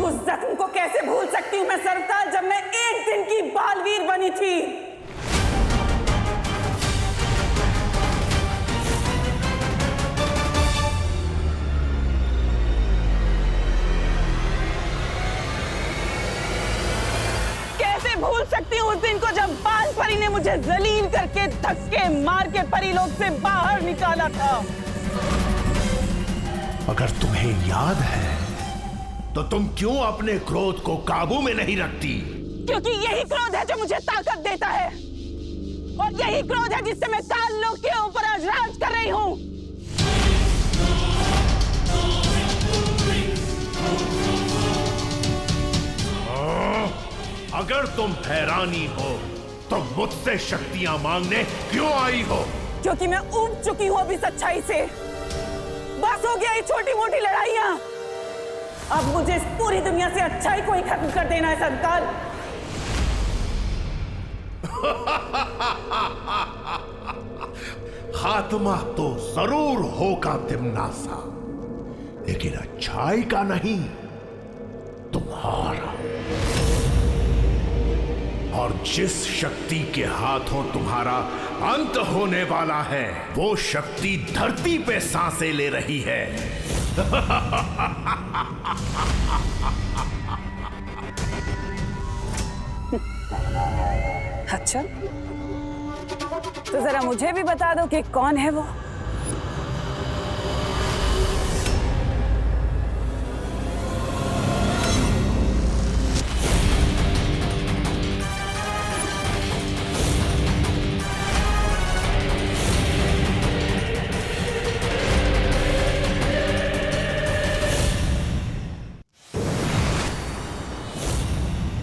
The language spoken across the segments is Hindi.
उस जख्म को कैसे भूल सकती हूँ मैं सर्वकाल, जब मैं एक दिन की बालवीर बनी थी। कैसे भूल सकती हूँ उस दिन को जब बाल परी ने मुझे जलील करके धक्के मार के परीलोक से बाहर निकाला था। अगर तुम्हें याद है तो तुम क्यों अपने क्रोध को काबू में नहीं रखती? क्योंकि यही क्रोध है जो मुझे ताकत देता है, और यही क्रोध है जिससे मैं काल लोक के ऊपर आज राज कर रही हूँ। अगर तुम हैरानी हो तो मुझसे शक्तियां मांगने क्यों आई हो? क्योंकि मैं ऊब चुकी हूँ अभी सच्चाई से। बस हो गया ये छोटी मोटी लड़ाइयां। अब मुझे इस पूरी दुनिया से अच्छाई को ही खत्म कर देना है संताल। खात्मा तो जरूर होगा तिमनासा, लेकिन अच्छाई का नहीं, तुम्हारा। और जिस शक्ति के हाथों तुम्हारा अंत होने वाला है, वो शक्ति धरती पे सांसें ले रही है। अच्छा, तो जरा मुझे भी बता दो कि कौन है वो।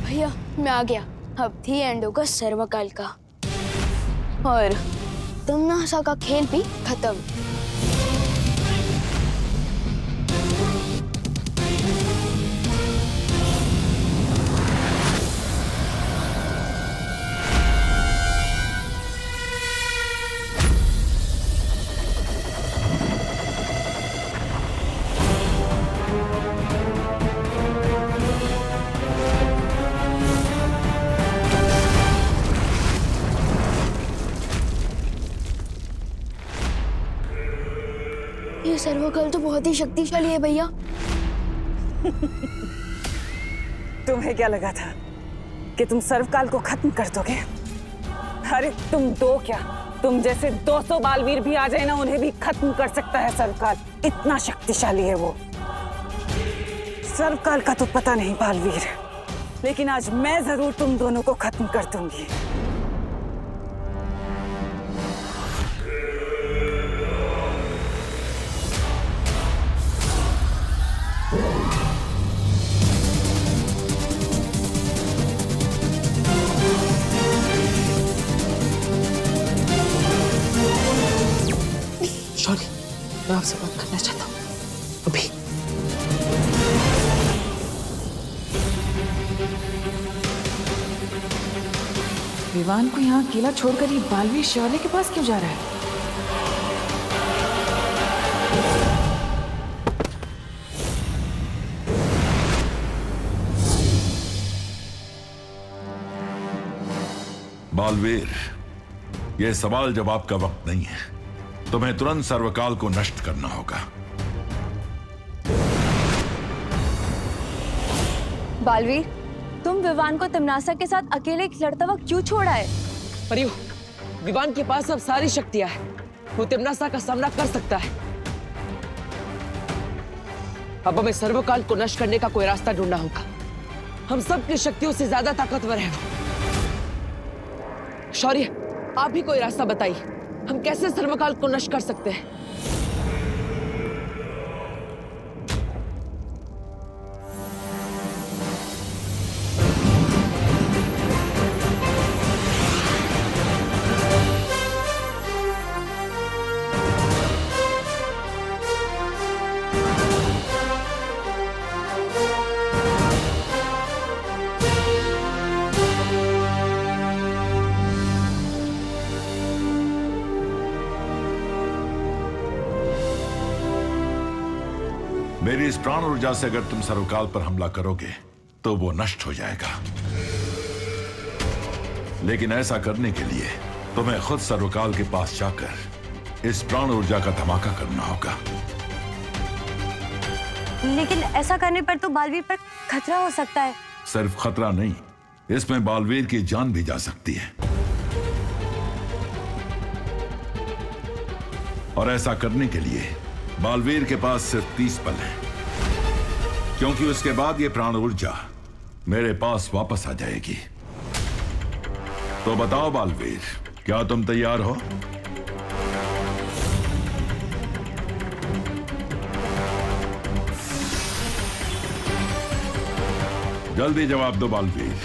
भैया मैं आ गया। अब थी एंड होगा सर्वकाल का, और तिमनासा का खेल भी खत्म। ये सर्वकाल तो बहुत ही शक्तिशाली है भैया। तुम्हें क्या लगा था कि तुम सर्वकाल को खत्म कर दोगे? अरे तुम दो क्या, तुम जैसे 200 बालवीर भी आ जाए ना, उन्हें भी खत्म कर सकता है सर्वकाल। इतना शक्तिशाली है वो। सर्वकाल का तो पता नहीं बालवीर, लेकिन आज मैं जरूर तुम दोनों को खत्म कर दूंगी। शौर्य, मैं आपसे बात करना चाहता हूँ अभी। विवान को यहाँ अकेला छोड़कर ये बालवीर शौर्य के पास क्यों जा रहा है? बालवीर, यह सवाल जवाब का वक्त नहीं है। तुम्हें तुरंत सर्वकाल को नष्ट करना होगा। बालवीर, तुम विवान को तिमनासा के साथ अकेले लड़ता हुआ क्यों छोड़ा है? परियो, विवान के पास अब सारी शक्तियां हैं। वो तिमनासा का सामना कर सकता है। अब हमें सर्वकाल को नष्ट करने का कोई रास्ता ढूंढना होगा। हम सबकी शक्तियों से ज्यादा ताकतवर है वो। शौर्य, आप भी कोई रास्ता बताइए। हम कैसे सर्वकाल को नष्ट कर सकते हैं? क्योंकि इस प्राण ऊर्जा से अगर तुम सर्वकाल पर हमला करोगे तो वो नष्ट हो जाएगा। लेकिन ऐसा करने के लिए तुम्हें खुद सर्वकाल के पास जाकर इस प्राण ऊर्जा का धमाका करना होगा। लेकिन ऐसा करने पर तो बालवीर पर खतरा हो सकता है। सिर्फ खतरा नहीं, इसमें बालवीर की जान भी जा सकती है। और ऐसा करने के लिए बालवीर के पास सिर्फ 30 पल है, क्योंकि उसके बाद ये प्राण ऊर्जा मेरे पास वापस आ जाएगी। तो बताओ बालवीर, क्या तुम तैयार हो? जल्दी जवाब दो बालवीर।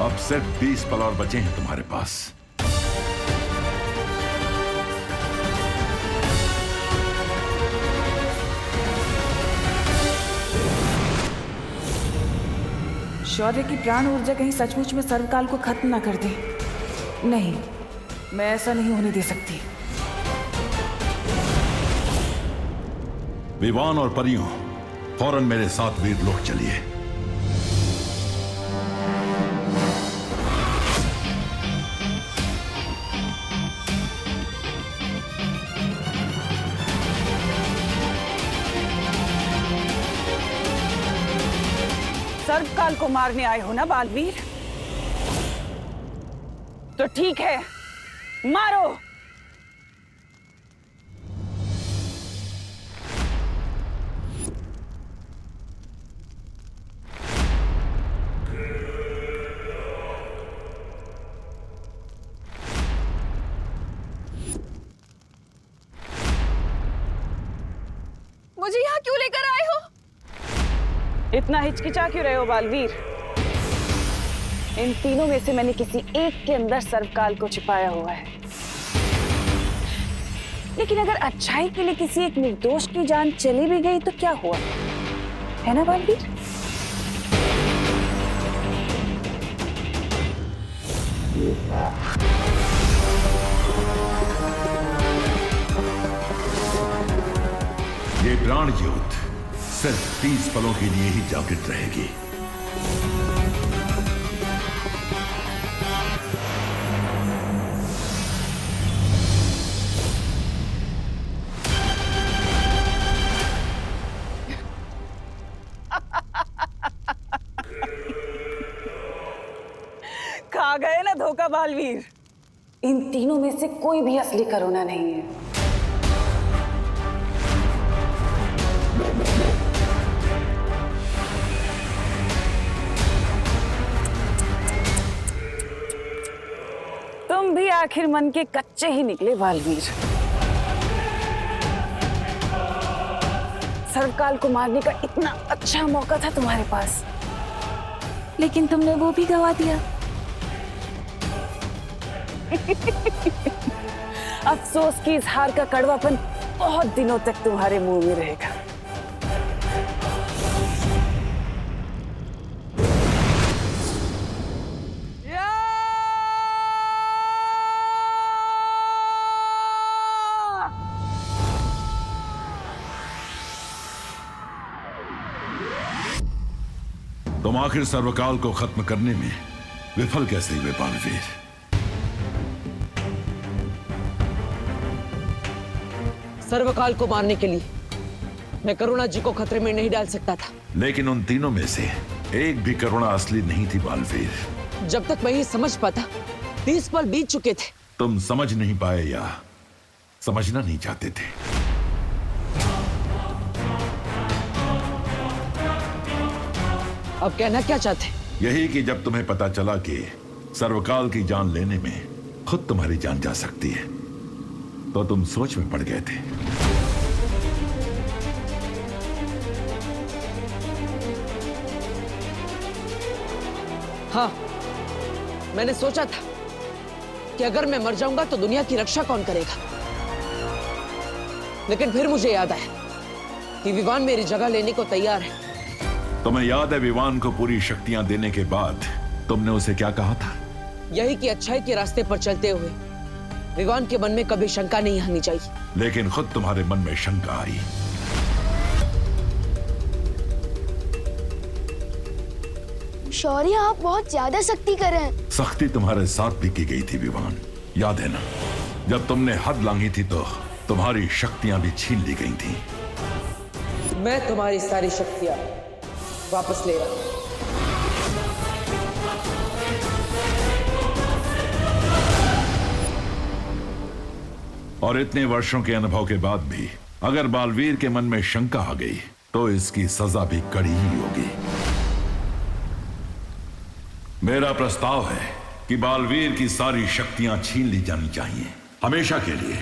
अब सिर्फ 20 पल और बचे हैं तुम्हारे पास। शौर्य की प्राण ऊर्जा कहीं सचमुच में सर्वकाल को खत्म ना कर दे। नहीं, मैं ऐसा नहीं होने दे सकती। विवान और परियों, फौरन मेरे साथ वीर लोक चलिए। सर्वकाल को मारने आए हो ना बालवीर? तो ठीक है, मारो। मुझे यहाँ क्यों लेकर आए हो? इतना हिचकिचा क्यों रहे हो बालवीर? इन तीनों में से मैंने किसी एक के अंदर सर्वकाल को छिपाया हुआ है। लेकिन अगर अच्छाई के लिए किसी एक निर्दोष की जान चली भी गई तो क्या हुआ, है ना बालवीर? ये प्राण ज्योत सिर्फ 30 पलों के लिए ही जागृत रहेगी। खा गए ना धोखा बालवीर। इन तीनों में से कोई भी असली करुणा नहीं है। तुम भी आखिर मन के कच्चे ही निकले बालवीर। सर्वकाल को मारने का इतना अच्छा मौका था तुम्हारे पास, लेकिन तुमने वो भी गवा दिया। अफसोस की इस हार का कड़वापन बहुत दिनों तक तुम्हारे मुंह में रहेगा। तुम आखिर सर्वकाल को खत्म करने में विफल कैसे हुए बालवीर? सर्वकाल को मारने के लिए मैं करुणा जी को खतरे में नहीं डाल सकता था। लेकिन उन तीनों में से एक भी करुणा असली नहीं थी बालवीर। जब तक मैं ये समझ पाता 30 पल बीत चुके थे। तुम समझ नहीं पाए या समझना नहीं चाहते थे? अब कहना क्या चाहते? यही कि जब तुम्हें पता चला कि सर्वकाल की जान लेने में खुद तुम्हारी जान जा सकती है तो तुम सोच में पड़ गए थे। हाँ, मैंने सोचा था कि अगर मैं मर जाऊंगा तो दुनिया की रक्षा कौन करेगा। लेकिन फिर मुझे याद आया कि विवान मेरी जगह लेने को तैयार है। तुम्हें याद है विवान को पूरी शक्तियां देने के बाद तुमने उसे क्या कहा था? यही कि अच्छाई के रास्ते पर चलते हुए विवान के मन में कभी शंका नहीं आनी चाहिए। लेकिन खुद तुम्हारे मन में शंका आई। शौर्य, आप बहुत ज्यादा सख्ती कर रहे हैं। सख्ती तुम्हारे साथ भी की गई थी विवान, याद है ना? जब तुमने हद लांघी थी तो तुम्हारी शक्तियां भी छीन ली गई थी। मैं तुम्हारी सारी शक्तियां वापस ले रहा हूं। और इतने वर्षों के अनुभव के बाद भी अगर बालवीर के मन में शंका आ गई तो इसकी सजा भी कड़ी ही होगी। मेरा प्रस्ताव है कि बालवीर की सारी शक्तियां छीन ली जानी चाहिए, हमेशा के लिए।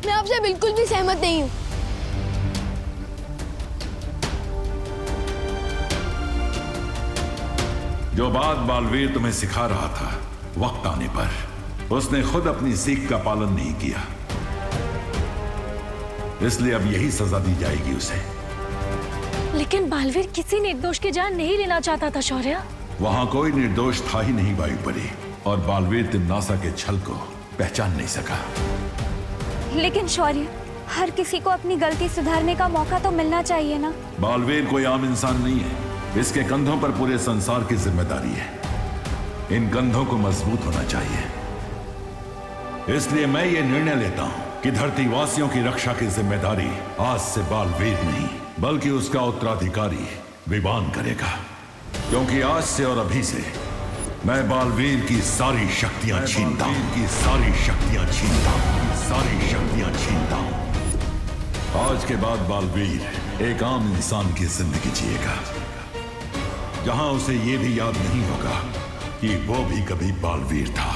मैं आपसे बिल्कुल भी सहमत नहीं हूँ। जो बात बालवीर तुम्हें सिखा रहा था, वक्त आने पर उसने खुद अपनी सीख का पालन नहीं किया, इसलिए अब यही सजा दी जाएगी उसे। लेकिन बालवीर किसी निर्दोष की जान नहीं लेना चाहता था शौर्य। वहां कोई निर्दोष था ही नहीं वायुपरी, और बालवीर तिम्नासा के छल को पहचान नहीं सका। लेकिन शौर्य, हर किसी को अपनी गलती सुधारने का मौका तो मिलना चाहिए ना। बालवीर कोई आम इंसान नहीं है, इसके कंधों पर पूरे संसार की जिम्मेदारी है। इन कंधों को मजबूत होना चाहिए। इसलिए मैं ये निर्णय लेता हूं कि धरतीवासियों की रक्षा की जिम्मेदारी आज से बालवीर नहीं बल्कि उसका उत्तराधिकारी विवान करेगा। क्योंकि आज से और अभी से मैं बालवीर की सारी शक्तियां छीनता हूं, सारी शक्तियां छीनता हूं, सारी शक्तियां छीनता हूं। आज के बाद बालवीर एक आम इंसान की जिंदगी जिएगा, जहां उसे यह भी याद नहीं होगा कि वो भी कभी बालवीर था।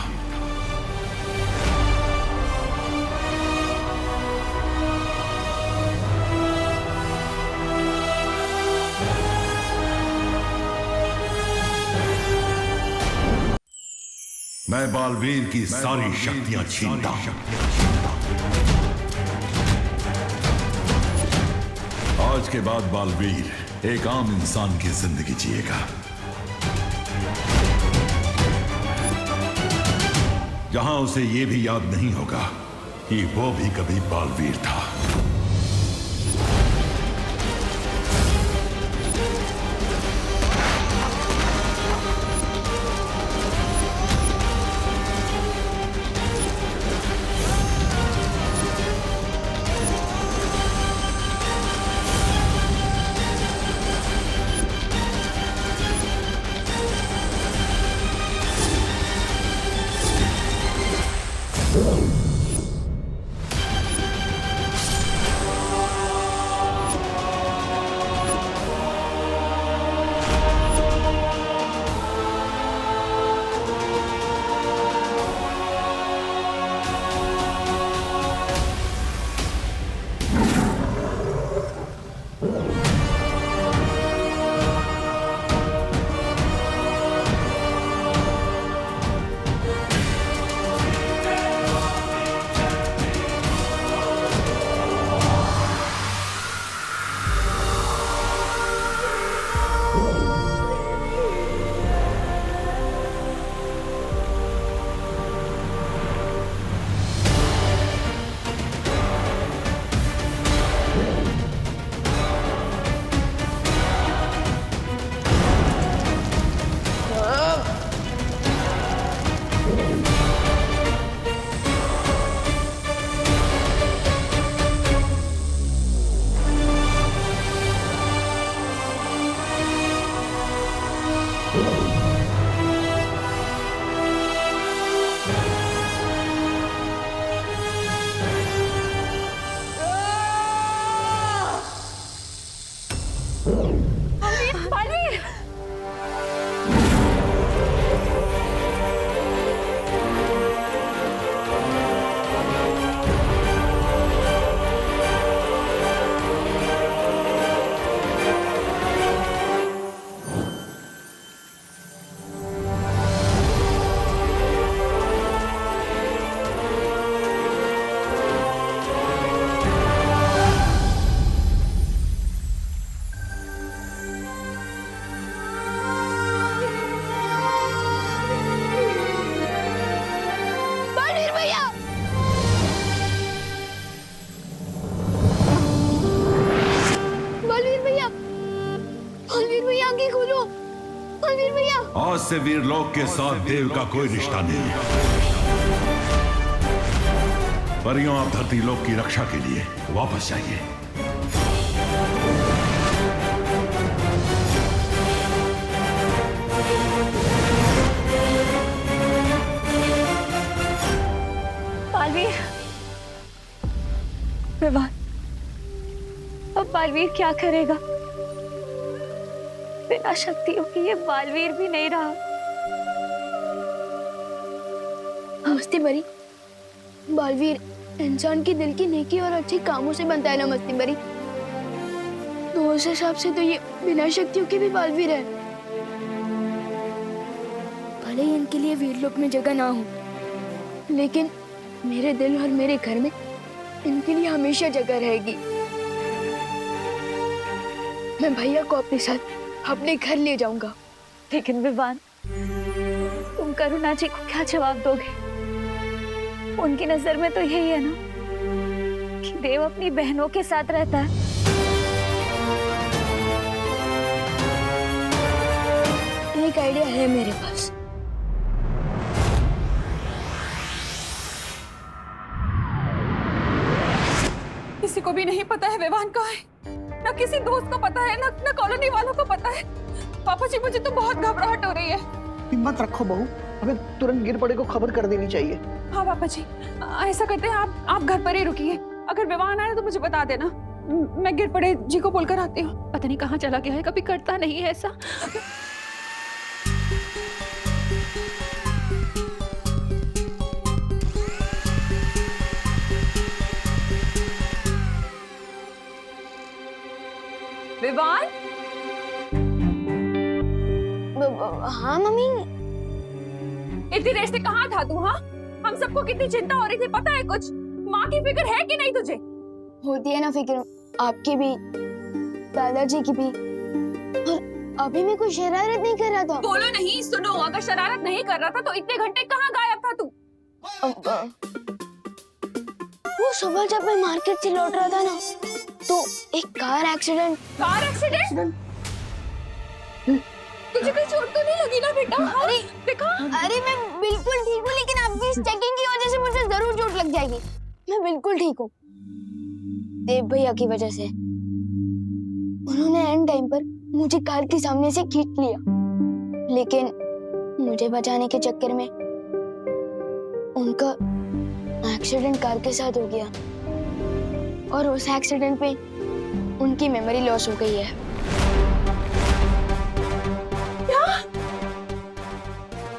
मैं बालवीर की सारी शक्तियां छीनता हूं। आज के बाद बालवीर एक आम इंसान की जिंदगी जिएगा, जहां उसे यह भी याद नहीं होगा कि वो भी कभी बालवीर था। आज से वीरलोक के साथ देव का कोई रिश्ता नहीं है। परियों, आप धरती लोक की रक्षा के लिए वापस जाइए। बालवीर, विवान, अब बालवीर क्या करेगा? बिना शक्तियों के ये बालवीर भी नहीं रहा। मस्ती भरी बालवीर इंसान की दिल की नेकी और अच्छे कामों से बनता है ना मस्ती भरी। तो उस हिसाब से तो ये बिना शक्तियों के भी बालवीर है। भले ही इनके लिए वीरलोक में जगह ना हो, लेकिन मेरे दिल और मेरे घर में इनके लिए हमेशा जगह रहेगी। मैं भैया को अपने साथ अपने घर ले जाऊंगा। लेकिन विवान, तुम करुणा जी को क्या जवाब दोगे? उनकी नजर में तो यही है ना कि देव अपनी बहनों के साथ रहता है। एक आइडिया है मेरे पास। किसी को भी नहीं पता है विवान कहाँ है, ना किसी दोस्त को पता है, ना कॉलोनी वालों को पता है। पापा जी, मुझे तो बहुत घबराहट हो रही है। हिम्मत रखो बहू, हमें तुरंत गिर पड़े को खबर कर देनी चाहिए। हाँ पापा जी, ऐसा करते हैं, आप घर पर ही रुकिए। अगर विवान आए तो मुझे बता देना। मैं गिर पड़े जी को बोलकर आती हूँ। पता नहीं कहाँ चला गया है, कभी करता नहीं है ऐसा। विवान? हाँ मम्मी। इतनी देर से कहाँ था तू? हाँ, हम सबको कितनी चिंता हो रही थी, पता है कुछ? माँ की फिक्र है कि नहीं तुझे? होती है ना फिक्र, आपकी भी, दादाजी की भी। और अभी मैं कोई शरारत नहीं कर रहा था। बोलो नहीं, सुनो, अगर शरारत नहीं कर रहा था तो इतने घंटे कहाँ गायब था तू? वो सुबह जब मैं मार्केट से लौट रहा था ना, तो एक कार एक्सीडेंट। Car accident? तुझे कोई चोट तो नहीं लगी ना बेटा? अरे देखा? अरे मैं बिल्कुल ठीक हूँ, लेकिन आपकी इस चेकिंग की वजह से मुझे जरूर चोट लग जाएगी। मैं बिल्कुल ठीक हूँ। देव भैया की वजह से उन्होंने एंड टाइम पर मुझे कार के सामने से खींच लिया, लेकिन मुझे बचाने के चक्कर में उनका एक्सीडेंट कार के साथ हो गया और उस एक्सीडेंट पे उनकी मेमोरी लॉस हो गई है। क्या?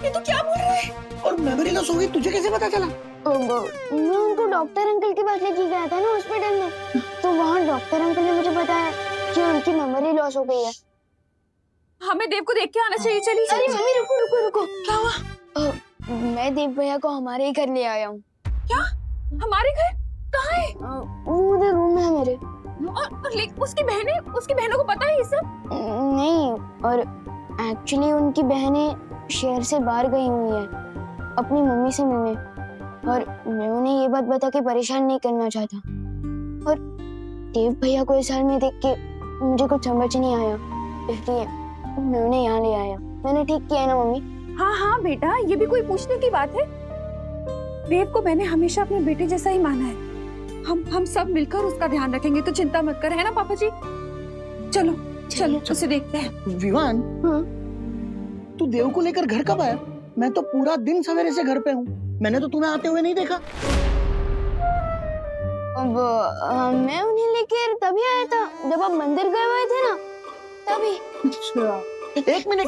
ये तो क्या बोल रहे हैं? और मेमोरी लॉस हो गई, तुझे कैसे पता चला? मैं उनको डॉक्टर अंकल के पास लेके गया था ना हॉस्पिटल में, तो वहाँ डॉक्टर अंकल ने मुझे बताया कि उनकी मेमोरी लॉस हो गई है। हमें देव को देख के आना चाहिए। चलिए अरे मम्मी रुको रुको रुको। क्या हुआ? मैं देव भैया को हमारे ही घर ले आया हूँ। क्या? हमारे घर? कहाँ है? वो उधर रूम है मेरे। और उसकी बहनों को पता है ये सब? नहीं, और एक्चुअली उनकी बहनें शहर से बाहर गई हुई हैं अपनी मम्मी से मिलने, और मैं उन्हें ये बात बता के परेशान नहीं करना चाहता। और देव भैया को इस हाल में देख के मुझे कुछ समझ नहीं आया, इसलिए मैं उन्हें यहाँ ले आया। मैंने ठीक किया ना मम्मी? हाँ हाँ बेटा, ये भी कोई पूछने की बात है? देव को मैंने हमेशा अपने बेटे जैसा ही माना है। हम सब मिलकर उसका ध्यान रखेंगे, तो चिंता मत कर, है ना पापा जी? चलो चलो उसे देखते हैं। विवान, तू देव को लेकर घर कब आया? मैं तो पूरा दिन सवेरे से घर पे हूँ, मैंने तो तुम्हें आते हुए नहीं देखा। अब मैं उन्हें लेकर तभी आया था जब आप मंदिर गए हुए थे ना, तभी। अच्छा, एक मिनट,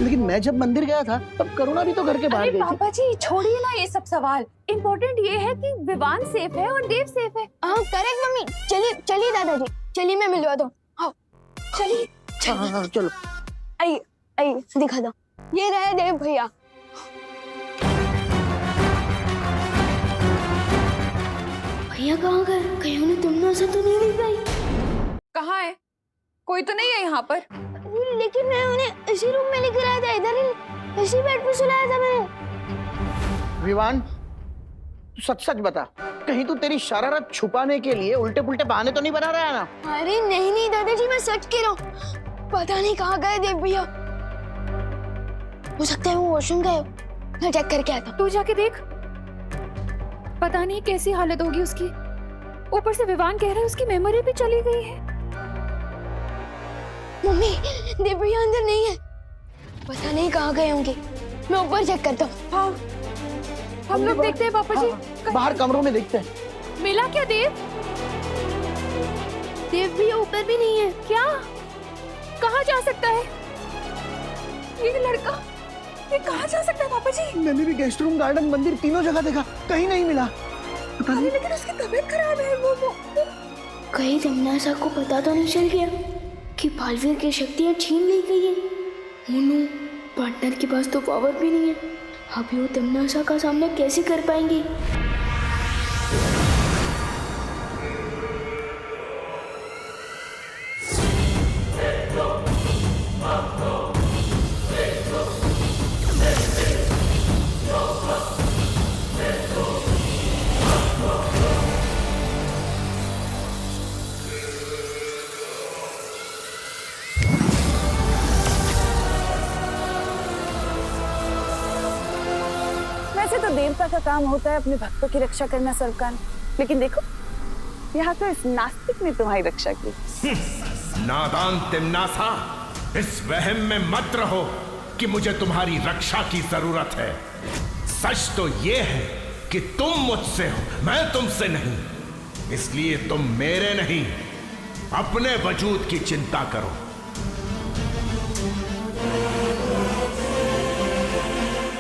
लेकिन मैं जब मंदिर गया था तब करुणा भी तो घर के बाहर अरे गई थी। पापा जी छोड़िए ना ये सब सवाल, इम्पोर्टेंट ये है कि विवान सेफ है और देव सेफ है। हाँ करेक्ट मम्मी। चलिए चलिए दादाजी, चलिए मैं मिलवा दूँ। हाँ चलिए हाँ, चलो। आइए आइए दिखा दो, ये रहे देव भैया। भैया कहाँ गए? कहीं उन्हें तुमने से तो नहीं दिख गई? कहाँ है? कोई तो नहीं है यहाँ पर। लेकिन मैं उन्हें इसी रूम में लेकर आया था, इधर ही इसी बेड पे सुलाया था मैंने। विवान, तू सच सच बता, कहीं तू तेरी शरारत छुपाने के लिए उल्टे पुल्टे बहाने तो नहीं बना रहा है ना? अरे नहीं नहीं दादाजी, मैं सच कह रहा हूँ। पता नहीं कहाँ गए देव भैया, हो सकता है वो वॉशरूम गए हो। मैं चेक करके आता हूँ। तू जाके देख, पता नहीं कैसी हालत होगी उसकी। ऊपर से विवान कह रहा है उसकी मेमोरी भी चली गई है। मम्मी, देव भैया अंदर नहीं है, पता नहीं कहाँ गए होंगे। मैं ऊपर चेक करता हूँ। हाँ, हम लोग देखते हैं पापा जी। हाँ, बाहर कमरों में देखते हैं। मिला क्या देव? देव भैया ऊपर भी नहीं है। क्या? कहाँ जा सकता है ये लड़का? ये कहाँ जा सकता है पापा जी? मैंने भी गेस्ट रूम, गार्डन, मंदिर तीनों जगह देखा, कहीं नहीं मिला। पता नहीं। लेकिन उसकी तबीयत खराब है। वो कहीं तमन्ना को पता तो नहीं चल गया कि बालवीर की शक्तियाँ छीन ली गई है? मोनू, पार्टनर के पास तो पावर भी नहीं है, अभी वो तमन्ना का सामना कैसे कर पाएंगे? वैसे तो देवता का काम होता है अपने भक्तों की रक्षा करना सरकार, लेकिन देखो यहाँ तो इस नास्तिक ने तुम्हारी रक्षा की। नादान तिम्नासा, इस वहम में मत रहो कि मुझे तुम्हारी रक्षा की जरूरत है। सच तो ये है कि तुम मुझसे हो, मैं तुमसे नहीं। इसलिए तुम मेरे नहीं, अपने वजूद की चिंता करो।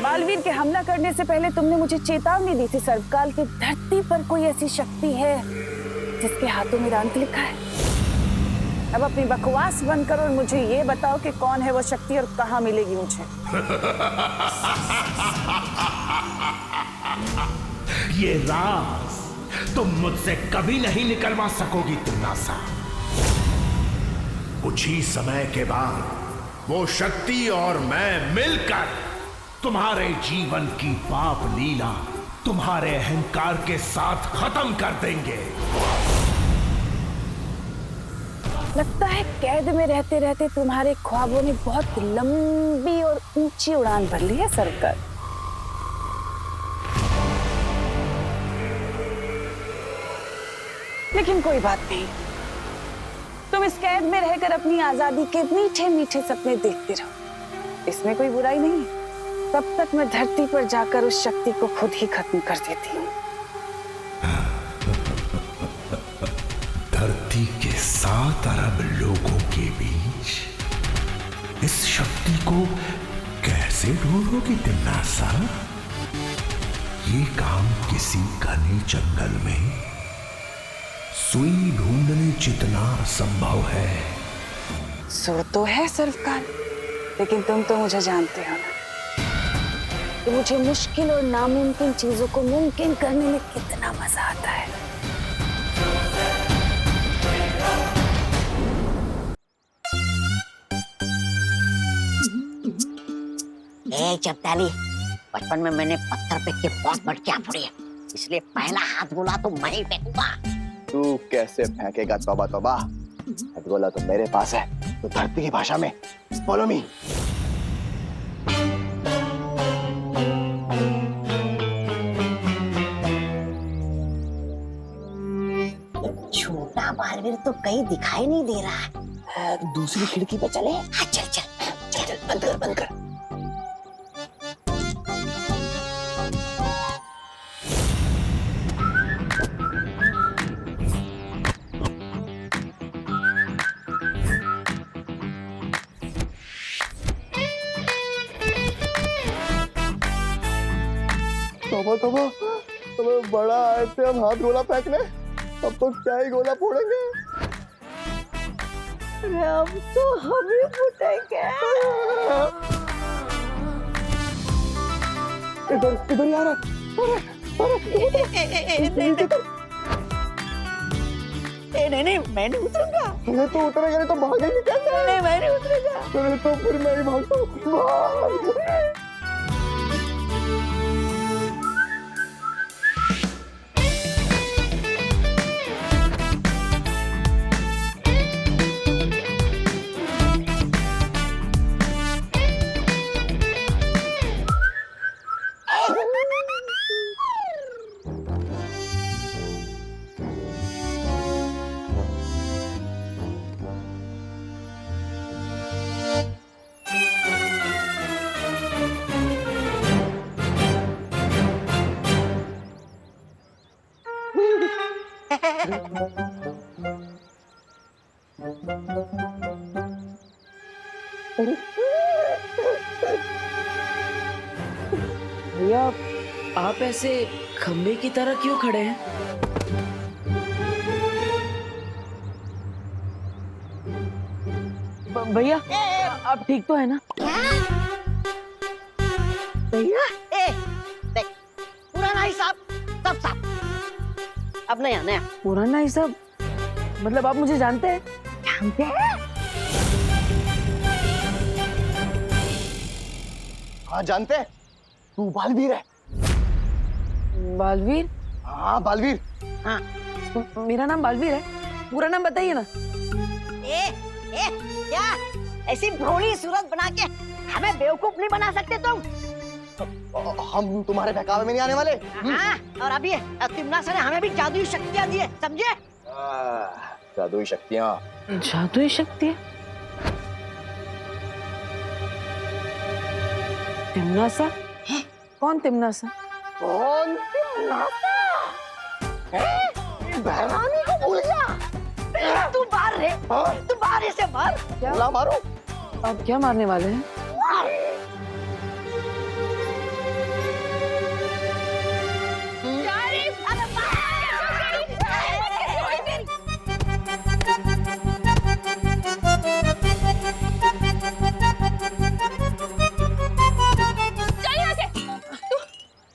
बालवीर के हमला करने से पहले तुमने मुझे चेतावनी दी थी सर्वकाल की धरती पर कोई ऐसी शक्ति है जिसके हाथों में अंत लिखा है। अब अपनी बकवास बंद करो और मुझे ये बताओ कि कौन है वो शक्ति और कहाँ मिलेगी मुझे। ये राज तुम मुझसे कभी नहीं निकलवा सकोगी तिम्नासा। कुछ ही समय के बाद वो शक्ति और मैं मिलकर तुम्हारे जीवन की पाप लीला तुम्हारे अहंकार के साथ खत्म कर देंगे। लगता है कैद में रहते रहते तुम्हारे ख्वाबों ने बहुत लंबी और ऊंची उड़ान भर ली है सरकार। लेकिन कोई बात नहीं, तुम इस कैद में रहकर अपनी आजादी के मीठे मीठे सपने देखते रहो, इसमें कोई बुराई नहीं। तब तक मैं धरती पर जाकर उस शक्ति को खुद ही खत्म कर देती हूँ। धरती के 7 अरब लोगों के बीच इस शक्ति को कैसे ढूंढोगी तिम्नासा? ये काम किसी घने जंगल में सुई ढूंढने जितना असंभव है। सुर तो है सरकार, लेकिन तुम तो मुझे जानते हो ना कि मुझे मुश्किल और नामुमकिन चीजों को मुमकिन करने में कितना मजा आता है। ए चपताली, बचपन में मैंने पत्थर फेंक के बहुत मटकियां फोड़ी है, इसलिए पहला हाथ गोला तो मैं ही फेंकूंगा। तू कैसे फेंकेगा? तौबा तौबा, हथगोला तो मेरे पास है। तो धरती की भाषा में फॉलो मी। छोटा बालवीर तो कहीं दिखाई नहीं दे रहा है। दूसरी खिड़की पे चले। हाँ, चल चल चल चल, बंद कर बंद कर। तौबा तौबा, तुम्हें बड़ा आए थे हम हाथ गोला फेंकने, अब तो क्या ही गोला फोड़ेंगे। अब तो हम ही फूटेंगे। इधर इधर यार, नहीं मैं नहीं उतरूंगा। अरे तो उतरेगा नहीं तो भागेंगे कैसे? नहीं मैं नहीं उतरूंगा। अरे तो फिर मैं ही भागता हूँ। भैया आप ऐसे खंबे की तरह क्यों खड़े हैं? भैया आप ठीक तो है ना? भैया देख, पुराना हिसाब सब साफ। अब नया नया। पुराना हिसाब मतलब आप मुझे जानते हैं? जानते हैं? हाँ जानते हैं, तू बालवीर है। बालवीर? हाँ बालवीर। हाँ। मेरा नाम बालवीर है, पूरा नाम बताइए ना। क्या ऐसी भोली सूरत बना के हमें बेवकूफ नहीं बना सकते तुम? हम तुम्हारे बहकावे में नहीं आने वाले। हाँ, और अभी तिमना सर ने हमें भी जादुई शक्तियां दी है, समझे? जादुई शक्तियाँ। जादुई शक्ति? तिमनासा? कौन तिमनासा? कौन तिमनासा? बहरानी को भूल गया? तू बाहर रे, तू बाहर से बाहर। क्या मारो? आप क्या मारने वाले हैं?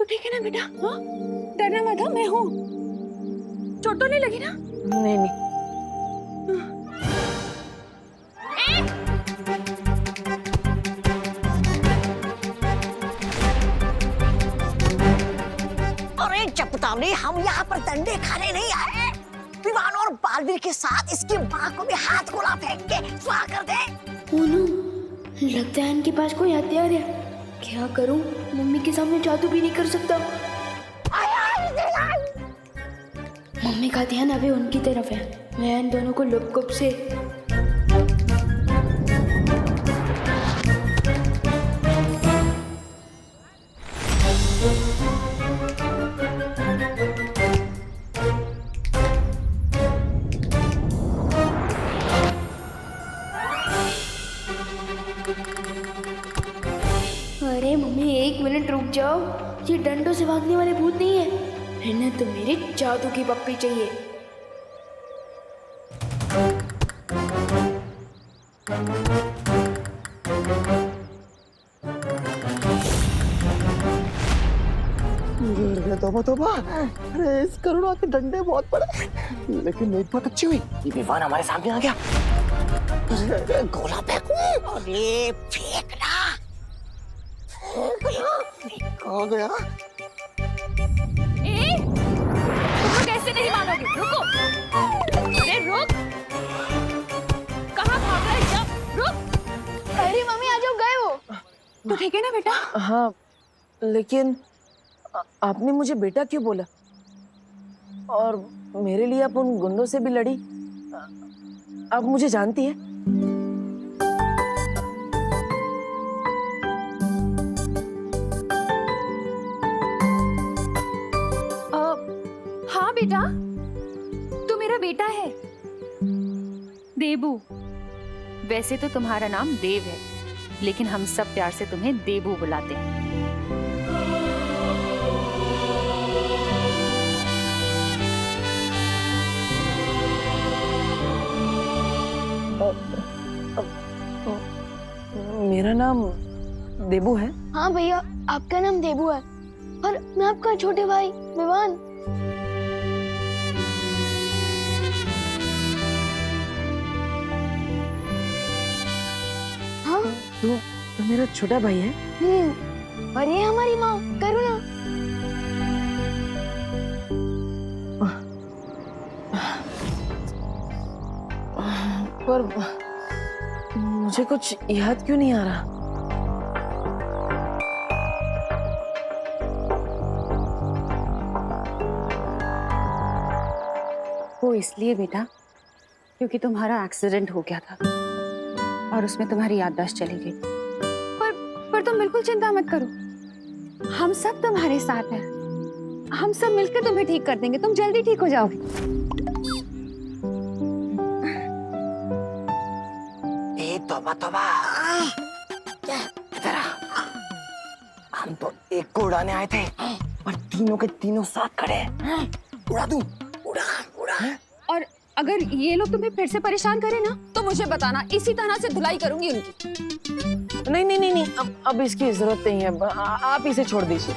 ठीक है ना बेटा? हाँ? डरना मत, हाँ? मैं हूँ। चोट तो नहीं लगी ना? नहीं नहीं। अरे चपटाली, हम यहाँ पर डंडे खाने नहीं आए। विवान और बालवीर के साथ इसकी माँ को भी हाथ गोला फेंक के स्वाहा कर दे। मोनू, लगता है इनके पास कोई हथियार है। क्या करूं? मम्मी के सामने जादू भी नहीं कर सकता। मम्मी का ध्यान अभी उनकी तरफ है। मैं इन दोनों को लुप-गुप से अरे मम्मी, एक मिनट रुक जाओ। ये डंडों से भागने वाले भूत नहीं है। इन्हें तो मेरी जादू की पप्पी चाहिए। तोबा तोबा, अरे इस करुणा के डंडे बहुत बड़े, लेकिन एक बात अच्छी हुई, ये विवान हमारे सामने आ गया। गोला फेंकू। अरे फेंकना। कहाँ गया? तुम कैसे नहीं मानोगे? रुको, अरे रुक, कहाँ भाग रहे हैं? रुक। अरे मम्मी, आ जाओ, गए हो? तो ठीक है ना बेटा? हाँ, लेकिन आपने मुझे बेटा क्यों बोला? और मेरे लिए आप उन गुंडों से भी लड़ी। आप मुझे जानती है? हाँ बेटा, तू मेरा बेटा है, देबू। वैसे तो तुम्हारा नाम देव है, लेकिन हम सब प्यार से तुम्हें देबू बुलाते हैं। मेरा नाम देबू है? हाँ भैया, आपका नाम देबू है और मैं आपका छोटे भाई विवान। हाँ। तो मेरा छोटा भाई है? और ये हमारी माँ करुणा। पर मुझे कुछ याद क्यों नहीं आ रहा? वो इसलिए बेटा क्योंकि तुम्हारा एक्सीडेंट हो गया था और उसमें तुम्हारी याददाश्त चली गई। पर तुम बिल्कुल चिंता मत करो, हम सब तुम्हारे साथ हैं। हम सब मिलकर तुम्हें ठीक कर देंगे, तुम जल्दी ठीक हो जाओगे। ए तौबा तौबा, इधर आ। हम तो एक को उड़ाने आए थे पर तीनों के तीनों साथ खड़े हैं। उड़ा दूं? उड़ा उड़ा। और अगर ये लोग तुम्हें फिर से परेशान करें ना तो मुझे बताना, इसी तरह से धुलाई करूंगी उनकी। नहीं नहीं नहीं नहीं, अब इसकी जरूरत नहीं है, आप इसे छोड़ दीजिए।